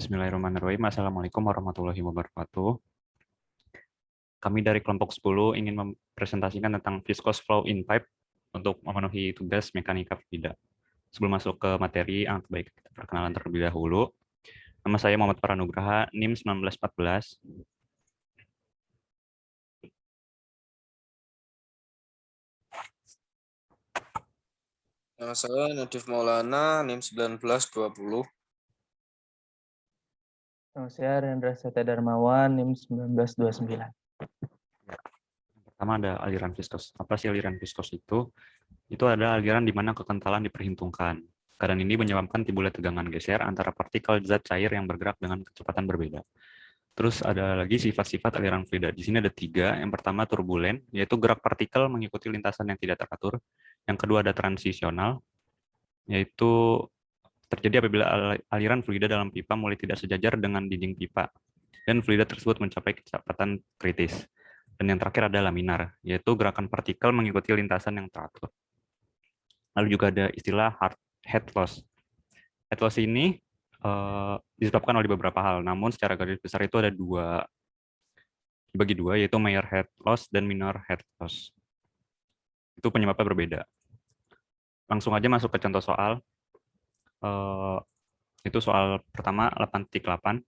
Bismillahirrahmanirrahim. Assalamualaikum warahmatullahi wabarakatuh. Kami dari kelompok 10 ingin mempresentasikan tentang viscous flow in pipe untuk memenuhi tugas mekanika fluida. Sebelum masuk ke materi, alangkah baik kita perkenalan terlebih dahulu. Nama saya Muhammad Paranugraha, NIM 1914. Nama saya Nadif Maulana, NIM 1920. Nama saya Rendra Satya Darmawan, NIM 1929. Pertama ada aliran viskos. Apa sih aliran viskos itu? Itu ada aliran di mana kekentalan diperhitungkan. Keadaan ini menyebabkan timbulnya tegangan geser antara partikel zat cair yang bergerak dengan kecepatan berbeda. Terus ada lagi sifat-sifat aliran fluida. Di sini ada 3. Yang pertama turbulen, yaitu gerak partikel mengikuti lintasan yang tidak teratur. Yang kedua ada transisional, yaitu terjadi apabila aliran fluida dalam pipa mulai tidak sejajar dengan dinding pipa, dan fluida tersebut mencapai kecepatan kritis. Dan yang terakhir ada laminar, yaitu gerakan partikel mengikuti lintasan yang teratur. Lalu juga ada istilah head loss. Head loss ini disebabkan oleh beberapa hal, namun secara garis besar itu ada dibagi dua, yaitu major head loss dan minor head loss. Itu penyebabnya berbeda. Langsung aja masuk ke contoh soal. Itu soal pertama 8.8.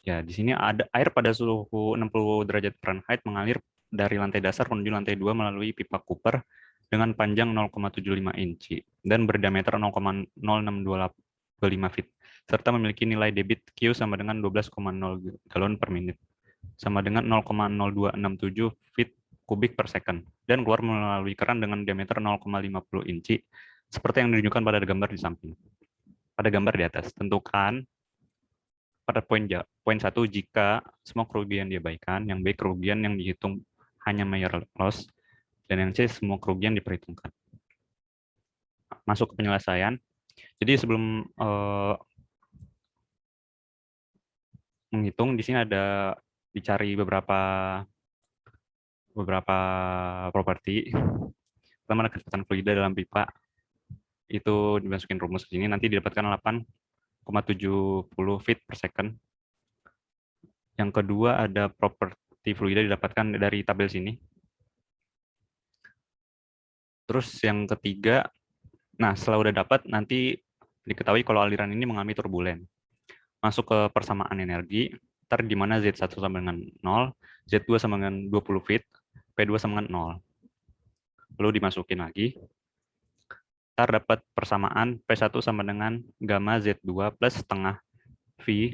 Ya, di sini ada air pada suhu 60 derajat Fahrenheit mengalir dari lantai dasar menuju lantai 2 melalui pipa Cooper dengan panjang 0,75 inci dan berdiameter 0,0625 feet, serta memiliki nilai debit Q sama dengan 12,0 galon per menit, sama dengan 0,0267 feet kubik per second, dan keluar melalui keran dengan diameter 0,50 inci, seperti yang ditunjukkan pada gambar di samping. Pada gambar di atas, tentukan pada poin 1 jika semua kerugian diabaikan, yang B kerugian yang dihitung hanya major loss, dan yang C semua kerugian diperhitungkan. Masuk ke penyelesaian. Jadi sebelum menghitung, di sini ada dicari beberapa properti. Pertama ada kecepatan fluida dalam pipa, itu dimasukin rumus ke sini, nanti didapatkan 8,70 feet per second. Yang kedua ada properti fluida didapatkan dari tabel sini. Terus yang ketiga, nah setelah udah dapat, nanti diketahui kalau aliran ini mengalami turbulen. Masuk ke persamaan energi, ntar di mana Z1 sama dengan 0, Z2 sama dengan 20 feet, P2 sama dengan 0. Lalu dimasukin lagi, ntar dapat persamaan P1 sama dengan gamma Z2 plus setengah V,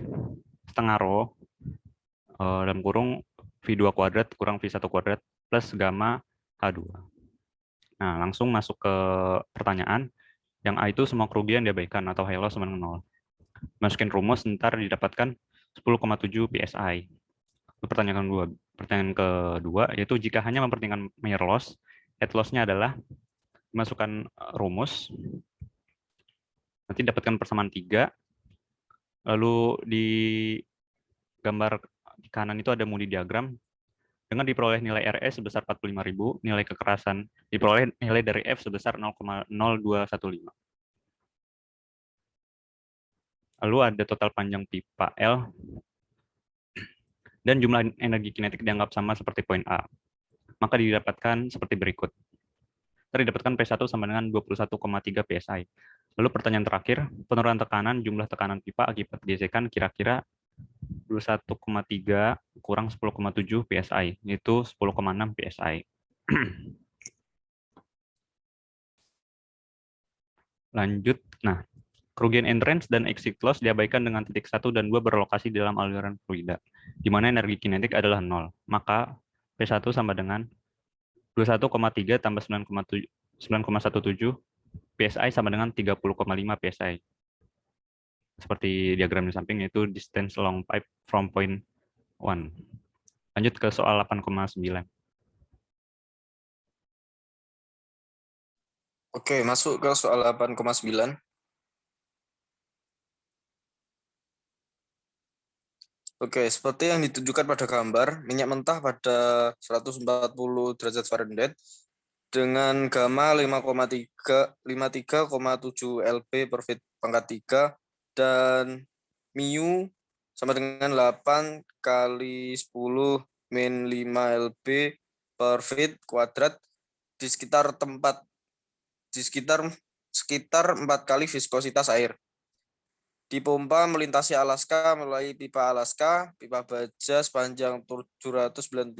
setengah rho, dalam kurung V2 kuadrat kurang V1 kuadrat plus gamma H2. Nah, langsung masuk ke pertanyaan. Yang A itu semua kerugian diabaikan atau high loss sama dengan 0. Masukin rumus, ntar didapatkan 10,7 PSI. Pertanyaan kedua, yaitu jika hanya mempertimbangkan major loss, head loss-nya adalah dimasukkan rumus, nanti dapatkan persamaan 3, lalu di gambar di kanan itu ada Moody diagram, dengan diperoleh nilai RS sebesar 45.000, nilai kekerasan diperoleh nilai dari F sebesar 0,0215. Lalu ada total panjang pipa L, dan jumlah energi kinetik dianggap sama seperti poin A. Maka didapatkan seperti berikut. Didapatkan P1 sama dengan 21,3 PSI. Lalu pertanyaan terakhir, penurunan tekanan jumlah tekanan pipa akibat gesekan kira-kira 21,3 kurang 10,7 PSI, yaitu 10,6 PSI. Lanjut, nah, kerugian entrance dan exit loss diabaikan dengan titik 1 dan 2 berlokasi di dalam aliran fluida, di mana energi kinetik adalah 0. Maka P1 sama dengan 21,3 tambah 9,17 PSI sama dengan 30,5 PSI. Seperti diagram di samping, yaitu distance along pipe from point 1. Lanjut ke soal 8,9. Oke, masuk ke soal 8,9. Oke, seperti yang ditunjukkan pada gambar, minyak mentah pada 140 derajat Fahrenheit dengan gamma 53,7 lb per feet pangkat 3 dan mu sama dengan 8 kali 10 min 5 lb per feet kuadrat di sekitar 4 kali viskositas air. Dipompa melintasi Alaska melalui pipa Alaska, pipa baja sepanjang 799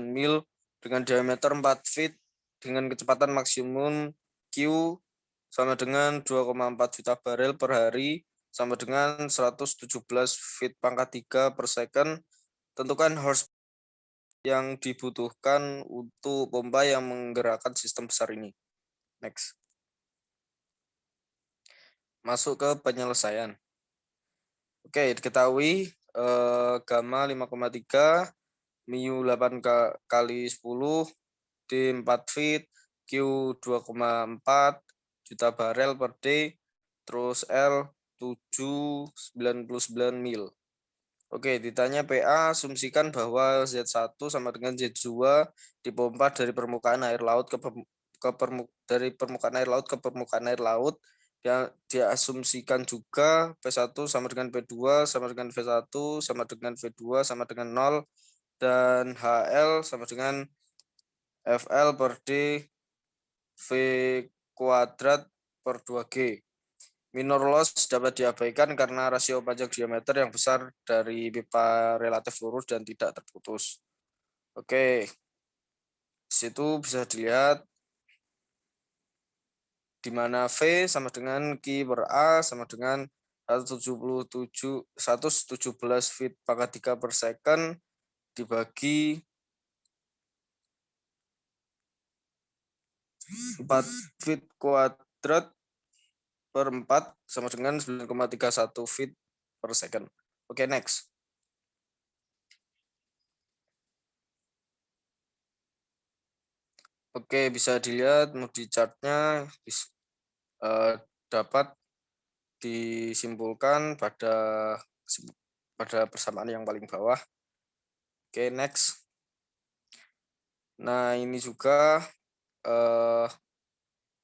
mil dengan diameter 4 feet dengan kecepatan maksimum Q sama dengan 2,4 juta barel per hari sama dengan 117 feet pangkat 3 per second. Tentukan horsepower yang dibutuhkan untuk pompa yang menggerakkan sistem besar ini. Next. Masuk ke penyelesaian. Oke, diketahui gamma 5,3, mu 8 kali 10, D 4 feet, Q 2,4 juta barel per day, terus L 799 mil. Oke, ditanya PA, asumsikan bahwa Z1 sama dengan Z2 dipompa dari permukaan air laut ke permukaan air laut ke permukaan air laut. Diasumsikan juga P1 sama dengan P2 sama dengan V1 sama dengan V2 sama dengan 0 dan HL sama dengan FL per D V kuadrat per 2G. Minor loss dapat diabaikan karena rasio panjang diameter yang besar dari pipa relatif lurus dan tidak terputus. Oke, di situ bisa dilihat di mana V sama dengan Q per A sama dengan 117 feet pangkat 3 per second dibagi 4 feet kuadrat per 4 sama dengan 9,31 feet per second. Oke, next. Oke, bisa dilihat di chartnya dapat disimpulkan pada persamaan yang paling bawah. Oke, next. Nah, ini juga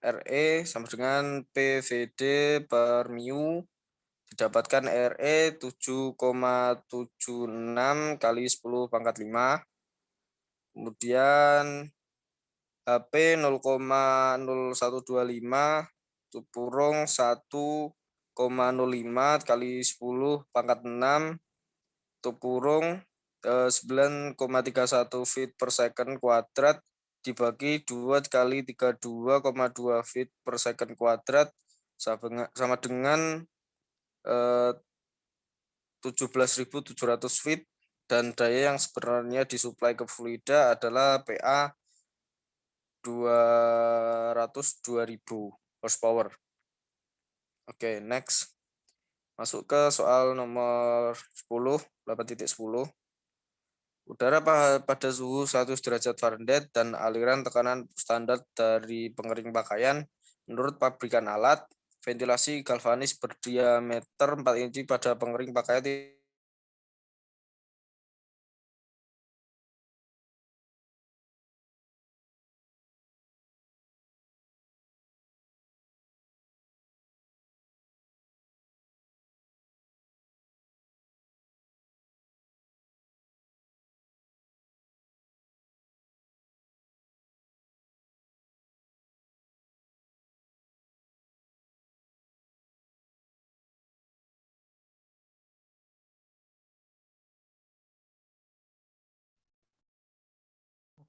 RE sama dengan PVD per mu didapatkan RE 7,76 kali 10 pangkat 5. Kemudian HP 0,0125 kurung 1,05 kali 10 pangkat 6 kurung 9,31 feet per second kuadrat dibagi 2 kali 32,2 feet per second kuadrat sama dengan 17.700 feet dan daya yang sebenarnya disuplai ke fluida adalah PA 202.000 horsepower. Oke, next. Masuk ke soal nomor 10, 8.10. Udara pada suhu 100 derajat Fahrenheit dan aliran tekanan standar dari pengering pakaian menurut pabrikan alat, ventilasi galvanis berdiameter 4 inci pada pengering pakaian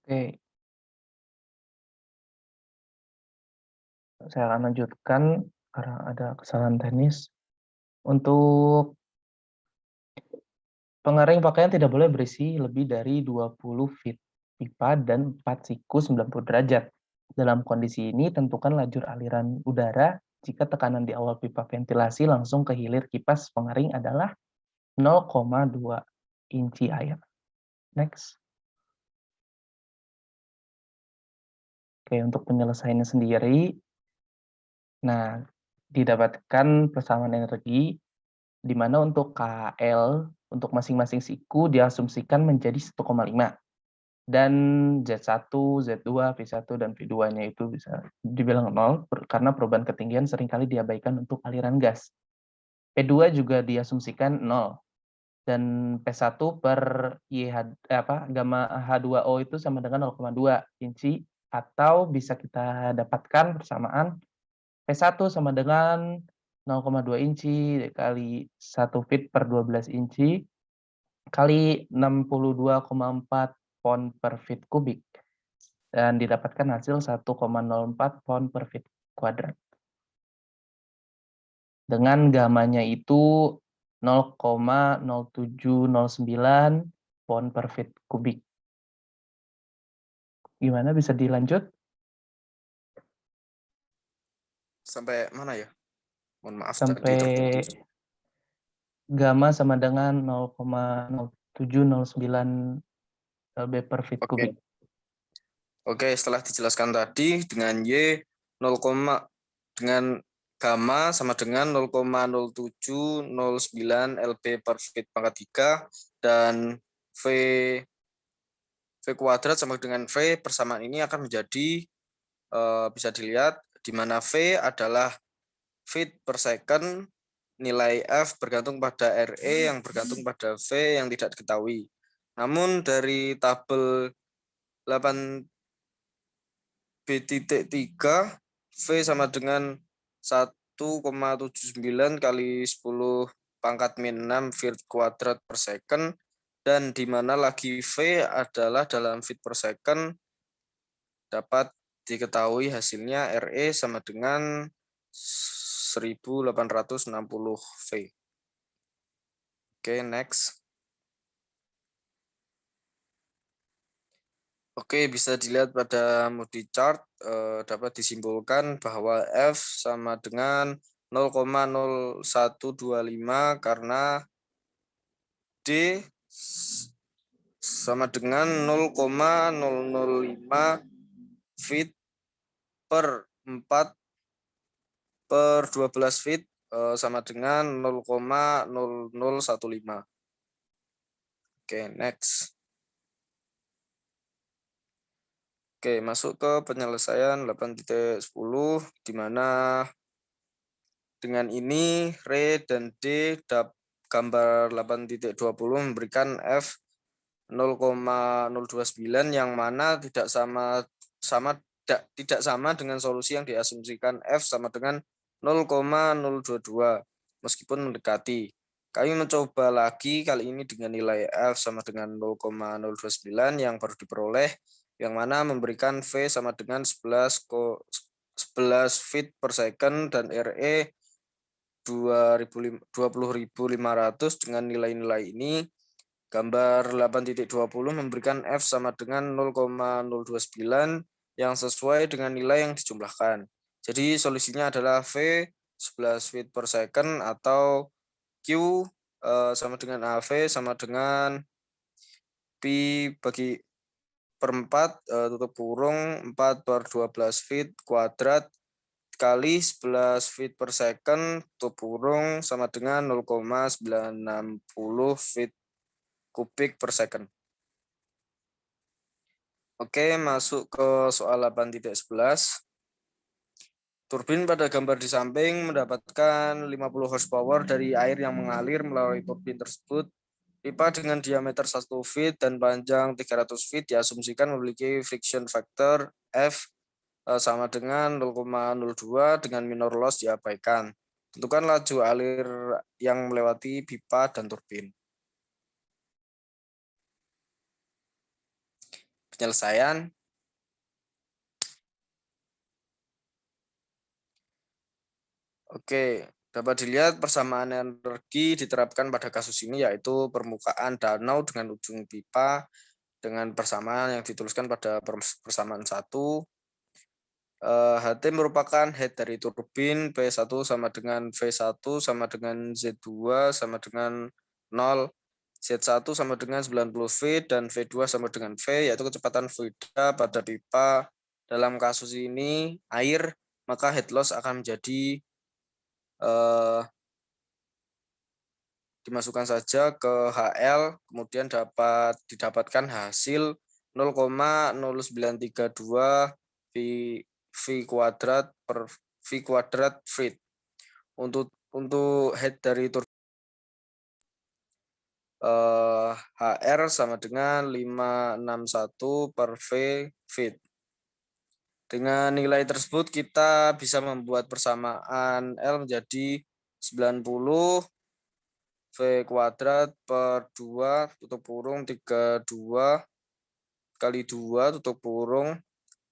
Oke. Saya akan lanjutkan karena ada kesalahan teknis. Untuk pengering pakaian tidak boleh berisi lebih dari 20 feet pipa dan 4 siku 90 derajat. Dalam kondisi ini, tentukan lajur aliran udara jika tekanan di awal pipa ventilasi langsung ke hilir kipas pengering adalah 0,2 inci air. Next. Oke, untuk penyelesaiannya sendiri, nah, didapatkan persamaan energi, di mana untuk KL, untuk masing-masing siku diasumsikan menjadi 1,5. Dan Z1, Z2, V1, dan V2-nya itu bisa dibilang 0, karena perubahan ketinggian seringkali diabaikan untuk aliran gas. P2 juga diasumsikan 0. Dan P1 per gamma H2O itu sama dengan 0,2 inci, atau bisa kita dapatkan persamaan P1 sama dengan 0,2 inci kali 1 feet per 12 inci kali 62,4 pound per feet kubik, dan didapatkan hasil 1,04 pound per feet kuadrat. Dengan gamanya itu 0,0709 pound per feet kubik. Gimana, bisa dilanjut? Sampai mana ya? Mohon maaf tadi Sampai terputus. gamma sama dengan 0,0709 lb per feet Oke. kubik. Oke, setelah dijelaskan tadi dengan Y 0, dengan gamma sama dengan 0,0709 lb per feet pangkat 3 dan V kuadrat sama dengan V, persamaan ini akan menjadi bisa dilihat di mana V adalah feet per second, nilai F bergantung pada RE yang bergantung pada V yang tidak diketahui. Namun dari tabel 8B.3 V sama dengan 1,79 kali 10 pangkat min 6 feet kuadrat per second, dan di mana lagi V adalah dalam feet per second, dapat diketahui hasilnya RE sama dengan 1860 V. Oke, next. Oke, bisa dilihat pada Moody chart, dapat disimpulkan bahwa F sama dengan 0,0125 karena D sama dengan 0,005 feet per 4 per 12 feet sama dengan 0,0015. Oke, next. Oke, masuk ke penyelesaian 8.10, di mana dengan ini Re dan D gambar 8.20 memberikan F 0,029 yang mana tidak sama dengan solusi yang diasumsikan F sama dengan 0,022 meskipun mendekati. Kami mencoba lagi kali ini dengan nilai F sama dengan 0,029 yang baru diperoleh, yang mana memberikan V sama dengan 11 feet per second dan RE 20.500. Dengan nilai-nilai ini, gambar 8.20 memberikan F sama dengan 0,029 yang sesuai dengan nilai yang dijumlahkan. Jadi solusinya adalah V 11 feet per second atau Q sama dengan AV sama dengan Pi bagi per 4 tutup kurung 4 per 12 feet kuadrat kali 11 feet per second tutup kurung sama dengan 0,960 feet kubik per second. Oke, masuk ke soal 8.11. Turbin pada gambar di samping mendapatkan 50 horsepower dari air yang mengalir melalui turbin tersebut. Pipa dengan diameter 1 feet dan panjang 300 feet diasumsikan memiliki friction factor F sama dengan 0,02 dengan minor loss diabaikan. Tentukan laju alir yang melewati pipa dan turbin. Penyelesaian. Oke, dapat dilihat persamaan energi diterapkan pada kasus ini yaitu permukaan danau dengan ujung pipa dengan persamaan yang dituliskan pada persamaan 1. HT merupakan head dari turbin, P1 sama dengan V1 sama dengan Z2 sama dengan 0, Z1 sama dengan 90 V, dan V2 sama dengan V, yaitu kecepatan fluida pada pipa. Dalam kasus ini air, maka head loss akan menjadi dimasukkan saja ke HL, kemudian dapat didapatkan hasil 0,0932 V kuadrat per V kuadrat feet. Untuk untuk head dari HR sama dengan 561 per V feet. Dengan nilai tersebut kita bisa membuat persamaan L menjadi 90 V kuadrat per 2 tutup kurung 32 kali 2 tutup kurung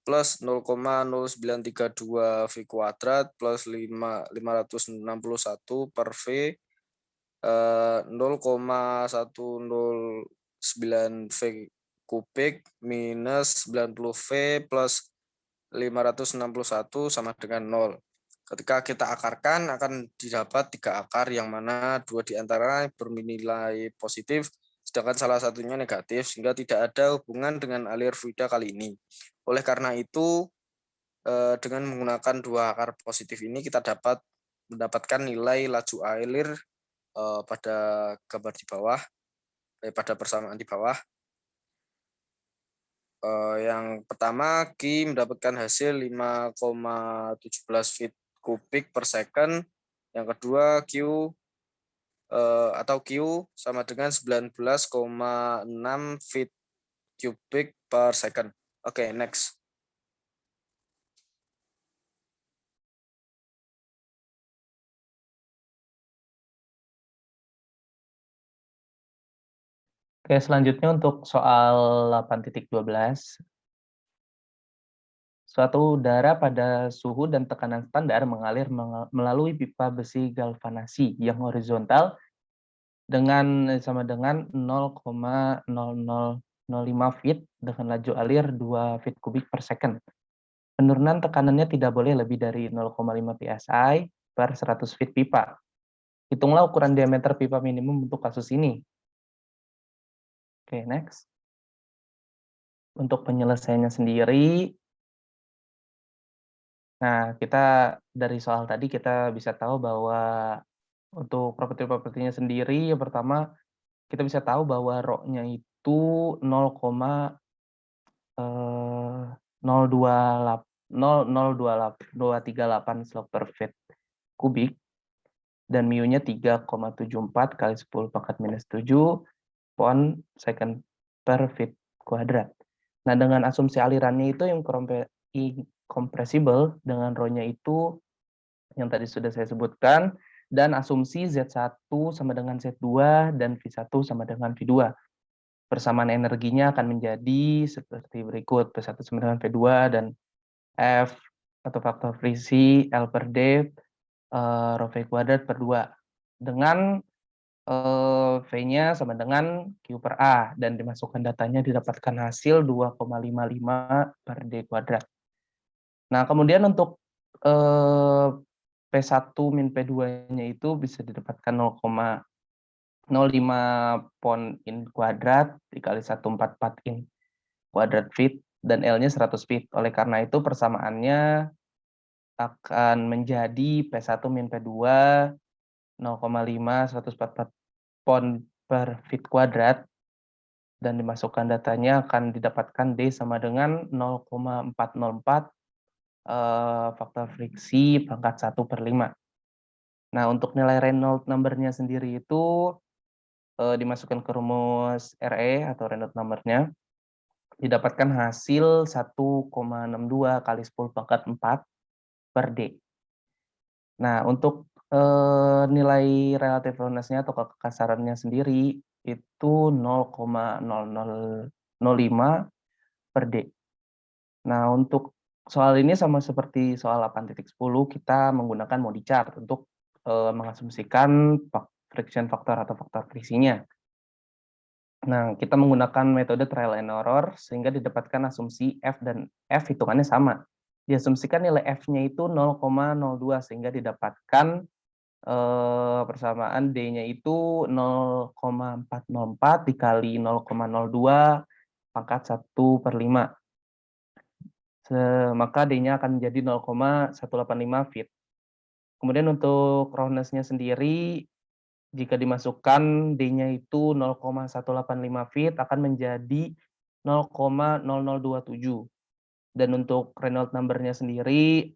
plus 0,0932 V kuadrat plus 561 per V 0,109 V kubik minus 90 V plus 561 sama dengan 0. Ketika kita akarkan akan didapat 3 akar yang mana 2 diantaranya bernilai positif sedangkan salah satunya negatif sehingga tidak ada hubungan dengan alir fluida kali ini. Oleh karena itu dengan menggunakan 2 akar positif ini kita dapat mendapatkan nilai laju alir pada gambar di bawah, pada persamaan di bawah. Yang pertama, Q mendapatkan hasil 5,17 feet kubik per second. Yang kedua, Q sama dengan 19,6 feet kubik per second. Oke, next. Oke, selanjutnya untuk soal 8.12. Suatu udara pada suhu dan tekanan standar mengalir melalui pipa besi galvanasi yang horizontal sama dengan 0,0005 feet dengan laju alir 2 feet kubik per second. Penurunan tekanannya tidak boleh lebih dari 0,5 psi per 100 feet pipa. Hitunglah ukuran diameter pipa minimum untuk kasus ini. Oke, next. Untuk penyelesaiannya sendiri, nah kita dari soal tadi kita bisa tahu bahwa untuk properti-propertinya sendiri, yang pertama kita bisa tahu bahwa rho-nya itu 0,038 slok per feet kubik dan mu-nya 3,74 kali 10 pangkat minus 7 pound second per feet kuadrat. Nah, dengan asumsi alirannya itu yang incompressible dengan rho-nya itu yang tadi sudah saya sebutkan, dan asumsi Z1 sama dengan Z2 dan V1 sama dengan V2. Persamaan energinya akan menjadi seperti berikut, P1 sama dengan V2 dan F atau faktor friksi L per D rho V kuadrat per 2. Dengan V-nya sama dengan Q per A, dan dimasukkan datanya didapatkan hasil 2,55 per D kuadrat. Nah, kemudian untuk P1 min P2-nya itu bisa didapatkan 0,05 pound in kuadrat dikali 144 in kuadrat feet, dan L-nya 100 feet. Oleh karena itu persamaannya akan menjadi P1 min P2 0,5 144 pound per feet kuadrat, dan dimasukkan datanya akan didapatkan D sama dengan 0,404 faktor friksi pangkat 1 per 5. Nah, untuk nilai Reynolds number-nya sendiri itu dimasukkan ke rumus RE atau Reynolds number-nya, didapatkan hasil 1,62 kali 10 pangkat 4 per D. Nah, untuk nilai relatif roughness-nya atau kekasarannya sendiri itu 0,0005 per D. Nah, untuk soal ini sama seperti soal 8.10, kita menggunakan Modi chart untuk mengasumsikan friction factor atau faktor friksinya. Nah, kita menggunakan metode trial and error sehingga didapatkan asumsi F dan F hitungannya sama. Diasumsikan nilai F-nya itu 0,02 sehingga didapatkan persamaan D-nya itu 0,404 dikali 0,02 pangkat 1 per 5. Maka D-nya akan menjadi 0,185 feet. Kemudian untuk roughness-nya sendiri, jika dimasukkan D-nya itu 0,185 feet akan menjadi 0,0027. Dan untuk Reynolds number-nya sendiri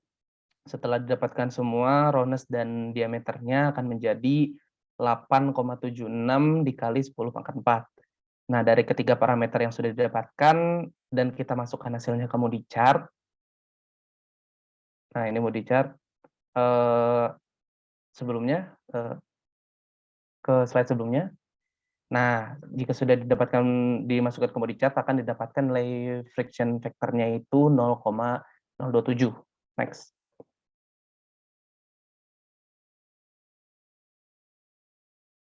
Setelah didapatkan semua, roundness dan diameternya akan menjadi 8,76 dikali 10 pangkat 4. Nah, dari ketiga parameter yang sudah didapatkan dan kita masukkan hasilnya ke Moody chart. Nah, ini Moody chart. Sebelumnya, ke slide sebelumnya. Nah, jika sudah dimasukkan ke Moody chart, akan didapatkan nilai friction factor-nya itu 0,027. Next.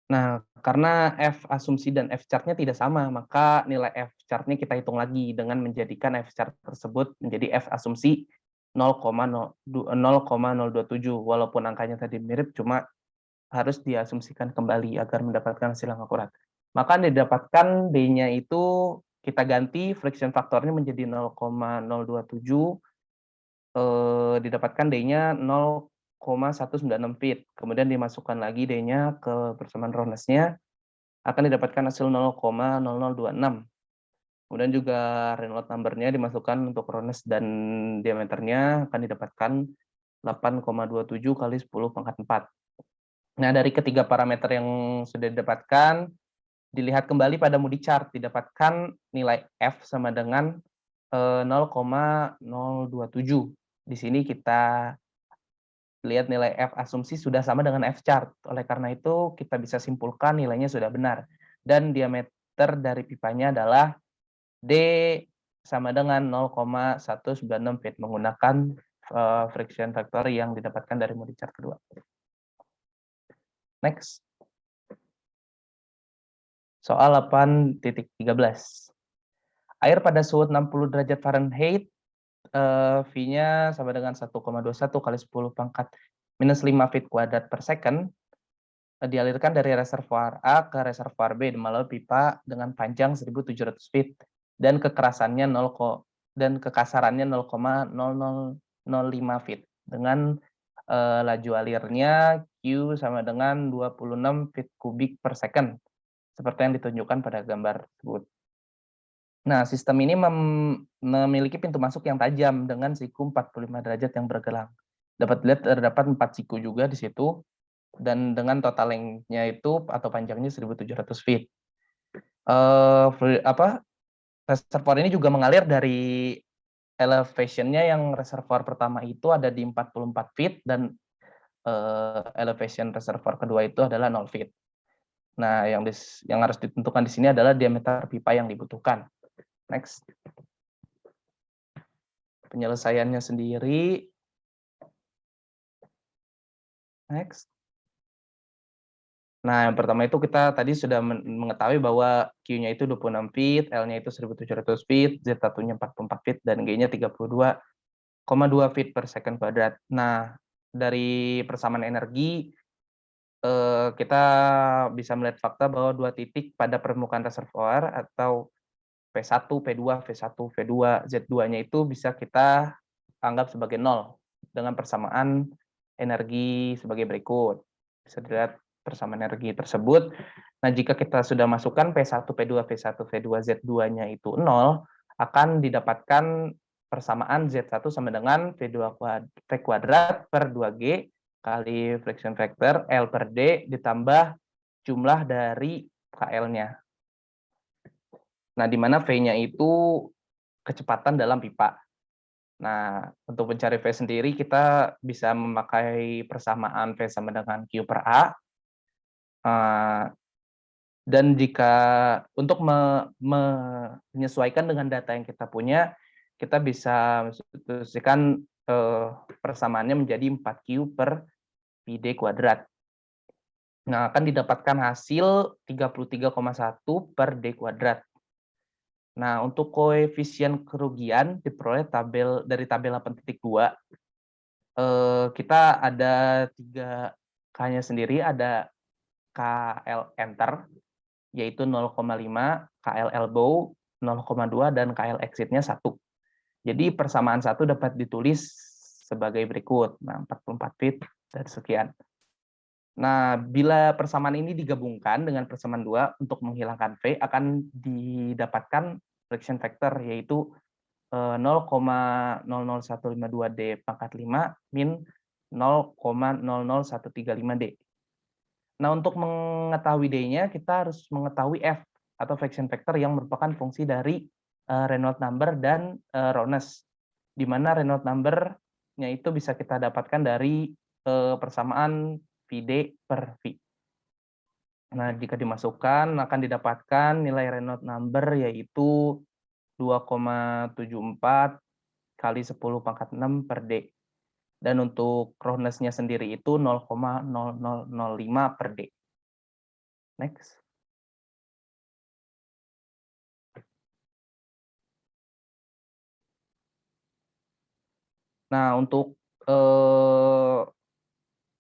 Nah, karena F asumsi dan F chart-nya tidak sama, maka nilai F chart-nya kita hitung lagi dengan menjadikan F chart tersebut menjadi F asumsi 0,027. Walaupun angkanya tadi mirip, cuma harus diasumsikan kembali agar mendapatkan hasil yang akurat. Maka didapatkan D-nya itu kita ganti friction faktornya menjadi 0,027, didapatkan D-nya 0,196 feet. Kemudian dimasukkan lagi D-nya ke persamaan roundness-nya, akan didapatkan hasil 0,0026. Kemudian juga Reynolds number-nya dimasukkan untuk roundness dan diameternya, akan didapatkan 8,27 kali 10 pangkat 4. Nah, dari ketiga parameter yang sudah didapatkan, dilihat kembali pada Moody chart, didapatkan nilai F sama dengan 0,027. Di sini kita lihat nilai F asumsi sudah sama dengan F chart. Oleh karena itu, kita bisa simpulkan nilainya sudah benar. Dan diameter dari pipanya adalah D sama dengan 0,196 feet menggunakan friction factor yang didapatkan dari Moody chart kedua. Next. Soal 8.13. Air pada suhu 60 derajat Fahrenheit, V-nya sama dengan 1,21 kali 10 pangkat minus 5 feet kuadrat per second, dialirkan dari reservoir A ke reservoir B melalui pipa dengan panjang 1.700 feet dan kekerasannya kekasarannya 0,0005 feet dengan laju alirnya Q sama dengan 26 feet kubik per second, seperti yang ditunjukkan pada gambar tersebut. Nah, sistem ini memiliki pintu masuk yang tajam dengan siku 45 derajat yang bergelang. Dapat dilihat terdapat 4 siku juga di situ, dan dengan total length-nya itu atau panjangnya 1.700 feet. Reservoir ini juga mengalir dari elevation-nya yang reservoir pertama itu ada di 44 feet dan elevation reservoir kedua itu adalah 0 feet. Nah, yang harus ditentukan di sini adalah diameter pipa yang dibutuhkan. Next. Penyelesaiannya sendiri. Next. Nah, yang pertama itu kita tadi sudah mengetahui bahwa Q-nya itu 26 feet, L-nya itu 1.700 feet, Z1-nya 44 feet, dan G-nya 32,2 feet per second kuadrat. Nah, dari persamaan energi, kita bisa melihat fakta bahwa dua titik pada permukaan reservoir atau P1, P2, V1, V2, Z2-nya itu bisa kita anggap sebagai 0 dengan persamaan energi sebagai berikut. Bisa dilihat persamaan energi tersebut. Nah, jika kita sudah masukkan P1, P2, V1, V2, Z2-nya itu 0, akan didapatkan persamaan Z1 sama dengan V kuadrat per 2G kali friction factor L per D ditambah jumlah dari KL-nya. Nah, di mana V-nya itu kecepatan dalam pipa. Nah, untuk mencari V sendiri, kita bisa memakai persamaan V sama dengan Q per A. Dan jika untuk menyesuaikan dengan data yang kita punya, kita bisa substitusikan persamaannya menjadi 4Q per PD kuadrat. Nah, akan didapatkan hasil 33,1 per D kuadrat. Nah, untuk koefisien kerugian diperoleh dari tabel 8.2. Kita ada 3 K-nya sendiri, ada KL enter, yaitu 0,5, KL elbow 0,2, dan KL exit-nya 1. Jadi persamaan 1 dapat ditulis sebagai berikut. Nah, 44 feet dan sekian. Nah, bila persamaan ini digabungkan dengan persamaan 2 untuk menghilangkan V, akan didapatkan friction factor, yaitu 0,00152D pangkat 5 min 0,00135D. Nah, untuk mengetahui D-nya, kita harus mengetahui F atau fraction factor yang merupakan fungsi dari Reynolds number dan roundness, di mana Reynolds number-nya itu bisa kita dapatkan dari persamaan VD per V. Nah, jika dimasukkan akan didapatkan nilai Reynolds number yaitu 2,74 kali 10 pangkat 6 per D. Dan untuk roundness-nya sendiri itu 0,0005 per D. Next. Nah, untuk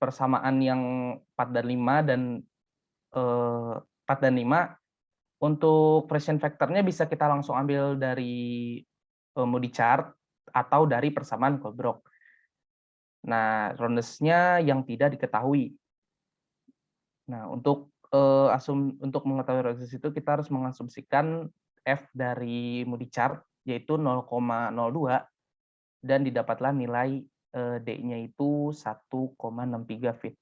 persamaan yang 4 dan 5 dan 4 dan 5, untuk fraction factor-nya bisa kita langsung ambil dari Moody chart atau dari persamaan Colebrook. Nah, roundness-nya yang tidak diketahui. Nah, untuk mengetahui roundness itu kita harus mengasumsikan F dari Moody chart yaitu 0,02 dan didapatlah nilai D-nya itu 1,63 feet.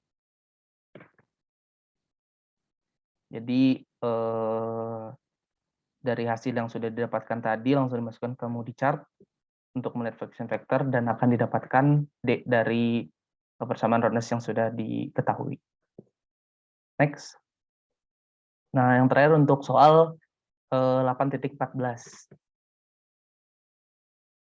Jadi dari hasil yang sudah didapatkan tadi langsung dimasukkan ke Moody chart untuk melihat fraction factor dan akan didapatkan D dari persamaan roundness yang sudah diketahui. Next. Nah, yang terakhir untuk soal 8.14.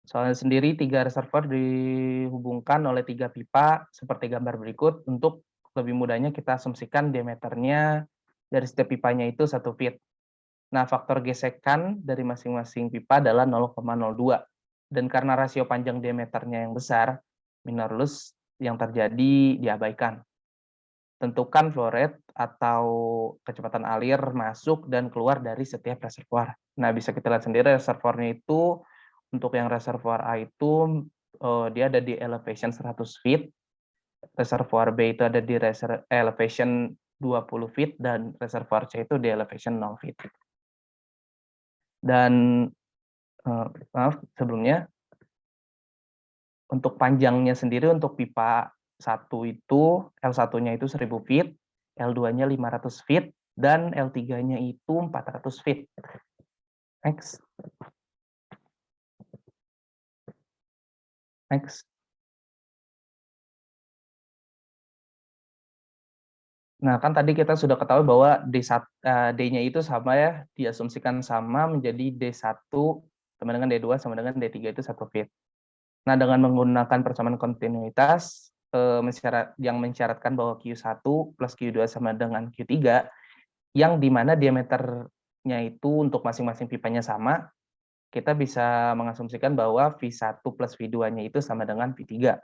Soalnya sendiri 3 reservoir dihubungkan oleh 3 pipa seperti gambar berikut. Untuk lebih mudahnya kita asumsikan diameternya dari setiap pipanya itu 1 feet. Nah, faktor gesekan dari masing-masing pipa adalah 0,02. Dan karena rasio panjang diameternya yang besar, minor loss yang terjadi diabaikan. Tentukan flow rate atau kecepatan alir masuk dan keluar dari setiap reservoir. Nah, bisa kita lihat sendiri reservoirnya itu, untuk yang reservoir A itu dia ada di elevation 100 feet, reservoir B itu ada di elevation 20 feet, dan reservoir C itu di elevation 0 feet. Dan maaf sebelumnya, untuk panjangnya sendiri untuk pipa 1 itu, L1-nya itu 1000 feet, L2-nya 500 feet, dan L3-nya itu 400 feet. Next. Next. Nah, kan tadi kita sudah ketahui bahwa D-nya itu sama ya, diasumsikan sama menjadi D1 sama dengan D2 sama dengan D3 itu 1 feet. Nah, dengan menggunakan persamaan kontinuitas yang mensyaratkan bahwa Q1 plus Q2 sama dengan Q3, yang dimana diameternya itu untuk masing-masing pipanya sama, kita bisa mengasumsikan bahwa V1 plus V2-nya itu sama dengan V3.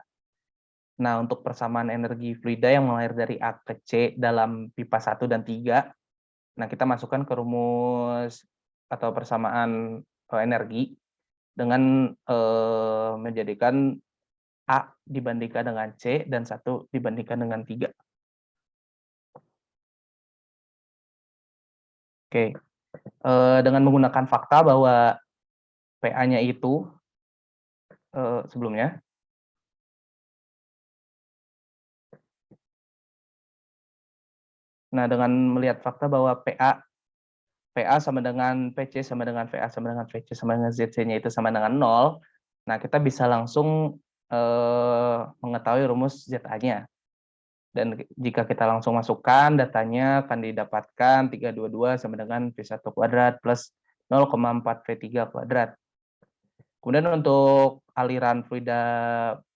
Nah, untuk persamaan energi fluida yang mengalir dari A ke C dalam pipa 1 dan 3, nah kita masukkan ke rumus atau persamaan energi dengan menjadikan A dibandingkan dengan C dan 1 dibandingkan dengan 3. Oke, dengan menggunakan fakta bahwa PA-nya itu sebelumnya, nah dengan melihat fakta bahwa PA sama dengan PC sama dengan VA sama dengan VC sama dengan ZC-nya itu sama dengan 0, nah kita bisa langsung mengetahui rumus ZA-nya. Dan jika kita langsung masukkan datanya akan didapatkan 322 sama dengan V1 kuadrat plus 0,4 V3 kuadrat. Kemudian untuk aliran fluida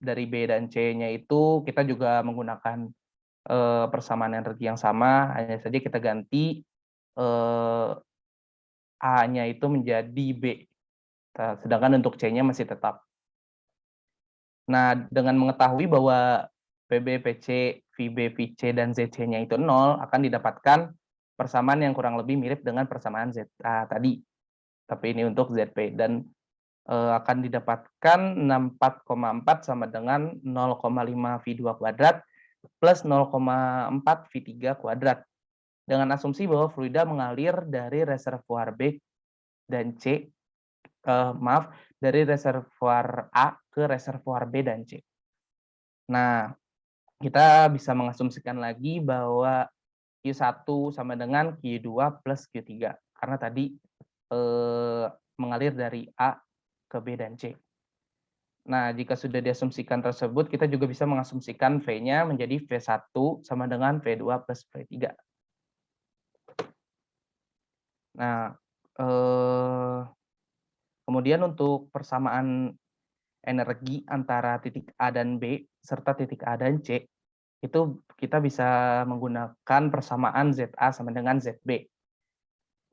dari B dan C-nya itu kita juga menggunakan persamaan energi yang sama, hanya saja kita ganti A-nya itu menjadi B, sedangkan untuk C-nya masih tetap. Nah, dengan mengetahui bahwa PB, PC, VB, VC, dan ZC-nya itu 0, akan didapatkan persamaan yang kurang lebih mirip dengan persamaan ZA tadi. Tapi ini untuk ZP. Dan akan didapatkan 64,4 sama dengan 0,5 V2 kuadrat plus 0,4 V3 kuadrat. Dengan asumsi bahwa fluida mengalir dari reservoir B dan C, dari reservoir A ke reservoir B dan C. Nah, kita bisa mengasumsikan lagi bahwa Q1 sama dengan Q2 plus Q3 karena tadi mengalir dari A ke B dan C. Nah, jika sudah diasumsikan tersebut, kita juga bisa mengasumsikan V-nya menjadi V1 sama dengan V2 plus V3. Nah, kemudian untuk persamaan energi antara titik A dan B serta titik A dan C, itu kita bisa menggunakan persamaan ZA sama dengan ZB.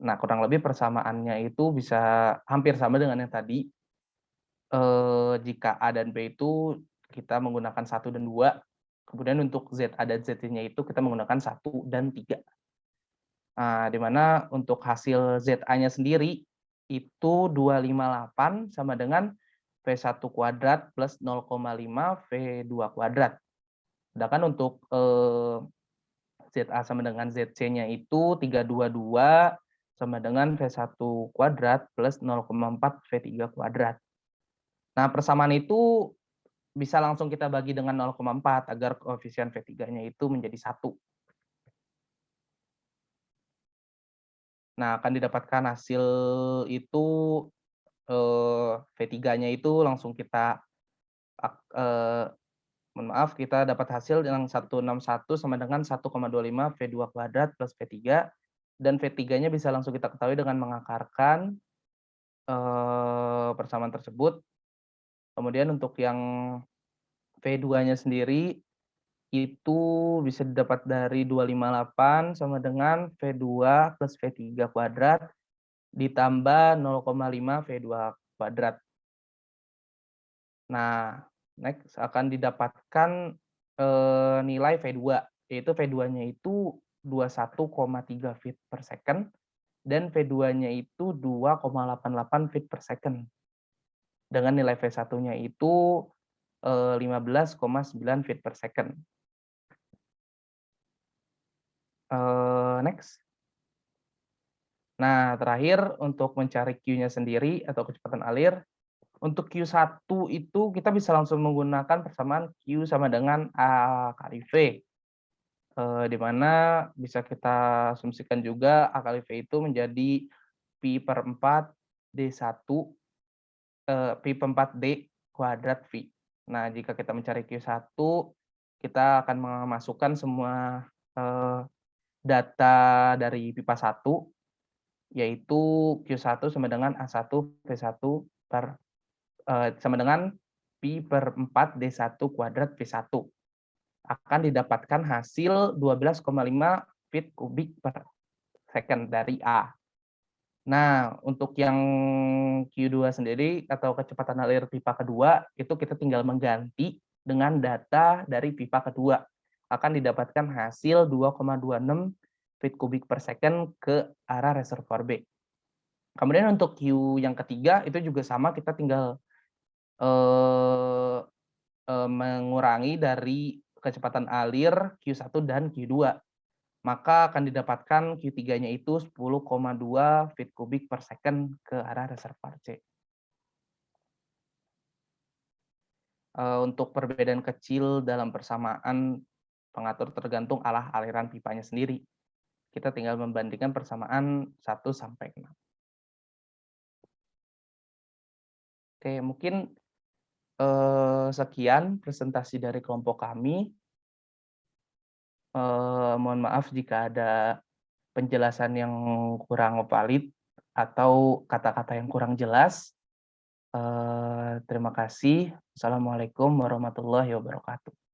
Nah, kurang lebih persamaannya itu bisa hampir sama dengan yang tadi. Jika A dan B itu kita menggunakan 1 dan 2, kemudian untuk ZA dan ZC-nya itu kita menggunakan 1 dan 3. Nah, di mana untuk hasil ZA-nya sendiri itu 258 sama dengan V1 kuadrat plus 0,5 V2 kuadrat. Sedangkan untuk ZA sama dengan ZC-nya itu 322 sama dengan V1 kuadrat plus 0,4 V3 kuadrat. Nah, persamaan itu bisa langsung kita bagi dengan 0,4 agar koefisien V3-nya itu menjadi 1. Nah, akan didapatkan hasil itu V3-nya itu langsung kita mohon maaf, kita dapat hasil yang 161 sama dengan 1,25 V2 kuadrat plus V3, dan V3-nya bisa langsung kita ketahui dengan mengakarkan persamaan tersebut. Kemudian untuk yang V2-nya sendiri itu bisa didapat dari 258 sama dengan V2 plus V3 kuadrat ditambah 0,5 V2 kuadrat. Nah, next akan didapatkan nilai V2, yaitu V2-nya itu 21,3 feet per second dan V2-nya itu 2,88 feet per second. Dengan nilai V1-nya itu 15,9 feet per second. Next. Nah, terakhir untuk mencari Q-nya sendiri atau kecepatan alir, untuk Q1 itu kita bisa langsung menggunakan persamaan Q sama dengan A kali V. Di mana bisa kita asumsikan juga A kali V itu menjadi Pi per 4 D1, Pi per 4 D kuadrat V. Nah, jika kita mencari Q1, kita akan memasukkan semua data dari pipa 1, yaitu Q1 sama dengan A1 V1 per sama dengan Pi per 4 D1 kuadrat V1. Akan didapatkan hasil 12,5 feet kubik per second dari A. Nah, untuk yang Q2 sendiri atau kecepatan alir pipa kedua, itu kita tinggal mengganti dengan data dari pipa kedua. Akan didapatkan hasil 2,26 feet kubik per second ke arah reservoir B. Kemudian untuk Q yang ketiga, itu juga sama, kita tinggal mengurangi dari kecepatan alir Q1 dan Q2. Maka akan didapatkan Q3-nya itu 10,2 feet kubik per second ke arah reservoir C. Untuk perbedaan kecil dalam persamaan pengatur tergantung arah aliran pipanya sendiri. Kita tinggal membandingkan persamaan 1 sampai 6. Oke, mungkin sekian presentasi dari kelompok kami. Mohon maaf jika ada penjelasan yang kurang valid atau kata-kata yang kurang jelas. Terima kasih. Assalamualaikum warahmatullahi wabarakatuh.